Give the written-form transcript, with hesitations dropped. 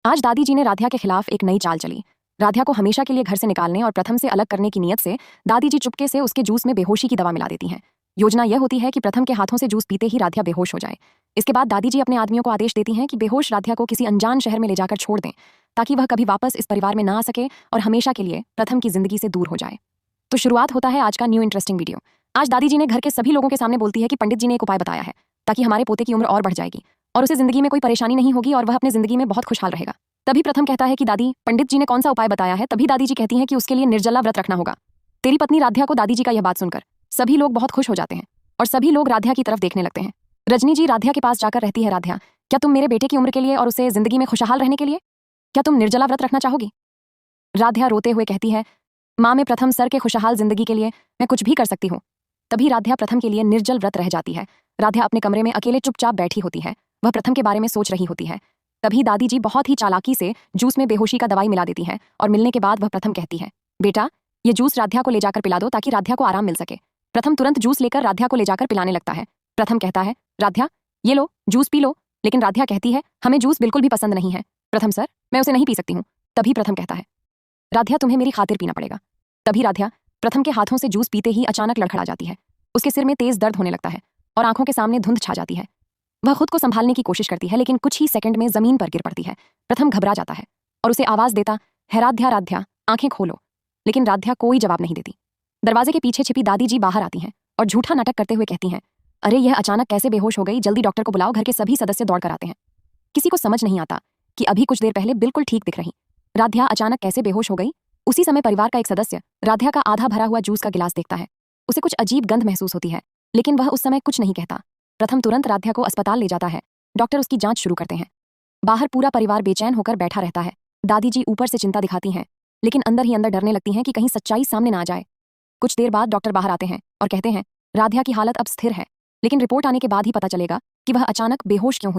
आज दादी जी ने राध्या के खिलाफ एक नई चाल चली। राध्या को हमेशा के लिए घर से निकालने और प्रथम से अलग करने की नीयत से दादी जी चुपके से उसके जूस में बेहोशी की दवा मिला देती हैं। योजना यह होती है कि प्रथम के हाथों से जूस पीते ही राध्या बेहोश हो जाए। इसके बाद दादी जी अपने आदमियों को आदेश देती हैं कि बेहोश राध्या को किसी अनजान शहर में ले जाकर छोड़ दें, ताकि वह कभी वापस इस परिवार में ना आ सके और हमेशा के लिए प्रथम की जिंदगी से दूर हो जाए। तो शुरुआत होता है आज का न्यू इंटरेस्टिंग वीडियो। आज दादी जी ने घर के सभी लोगों के सामने बोलती है कि पंडित जी ने एक उपाय बताया है, ताकि हमारे पोते की उम्र और बढ़ जाएगी और उसे जिंदगी में कोई परेशानी नहीं होगी और वह अपनी जिंदगी में बहुत खुशहाल रहेगा। तभी प्रथम कहता है कि दादी, पंडित जी ने कौन सा उपाय बताया है? तभी दादी जी कहती हैं कि उसके लिए निर्जला व्रत रखना होगा। तेरी पत्नी राध्या को दादी जी का यह बात सुनकर सभी लोग बहुत खुश हो जाते हैं और सभी लोग राध्या की तरफ देखने लगते हैं। रजनी जी राध्या के पास जाकर रहती है, राध्या, क्या तुम मेरे बेटे की उम्र के लिए और उसे जिंदगी में खुशहाल रहने के लिए क्या तुम निर्जला व्रत रखना चाहोगी? राध्या रोते हुए कहती है, माँ, मैं प्रथम सर के खुशहाल जिंदगी के लिए मैं कुछ भी कर सकती हूँ। तभी राध्या प्रथम के लिए निर्जल व्रत रह जाती है। राध्या अपने कमरे में अकेले चुपचाप बैठी होती है। वह प्रथम के बारे में सोच रही होती है। तभी दादी जी बहुत ही चालाकी से जूस में बेहोशी का दवाई मिला देती है और मिलने के बाद वह प्रथम कहती है, बेटा, ये जूस राध्या को ले जाकर पिला दो ताकि राध्या को आराम मिल सके। प्रथम तुरंत जूस लेकर राध्या को ले जाकर पिलाने लगता है। प्रथम कहता है, राध्या, ये लो, जूस पी लो। लेकिन राध्या कहती है, हमें जूस बिल्कुल भी पसंद नहीं है प्रथम सर, मैं उसे नहीं पी सकती हूँ। तभी प्रथम कहता है, राध्या, तुम्हें मेरी खातिर पीना पड़ेगा। तभी राध्या प्रथम के हाथों से जूस पीते ही अचानक लड़खड़ा जाती है। उसके सिर में तेज दर्द होने लगता है और आंखों के सामने धुंध छा जाती है। वह खुद को संभालने की कोशिश करती है, लेकिन कुछ ही सेकंड में जमीन पर गिर पड़ती है। प्रथम घबरा जाता है और उसे आवाज देता है, राध्या, राध्या, आंखें खोलो। लेकिन राध्या कोई जवाब नहीं देती। दरवाजे के पीछे छिपी दादी जी बाहर आती हैं और झूठा नाटक करते हुए कहती हैं, अरे यह अचानक कैसे बेहोश हो गई? जल्दी डॉक्टर को बुलाओ। घर के सभी सदस्य दौड़ कर आते हैं। किसी को समझ नहीं आता कि अभी कुछ देर पहले बिल्कुल ठीक दिख रही राध्या अचानक कैसे बेहोश हो गई। उसी समय परिवार का एक सदस्य राध्या का आधा भरा हुआ जूस का गिलास देखता है। उसे कुछ अजीब गंध महसूस होती है, लेकिन वह उस समय कुछ नहीं कहता। प्रथम तुरंत राध्या को अस्पताल ले जाता है। डॉक्टर उसकी जांच शुरू करते हैं। बाहर पूरा परिवार बेचैन होकर बैठा रहता है। दादी जी ऊपर से चिंता दिखाती हैं, लेकिन अंदर ही अंदर डरने लगती हैं कि कहीं सच्चाई सामने ना आ जाए। कुछ देर बाद डॉक्टर बाहर आते हैं और कहते हैं, राध्या की हालत अब स्थिर है, लेकिन रिपोर्ट आने के बाद ही पता चलेगा कि वह अचानक बेहोश क्यों हुई।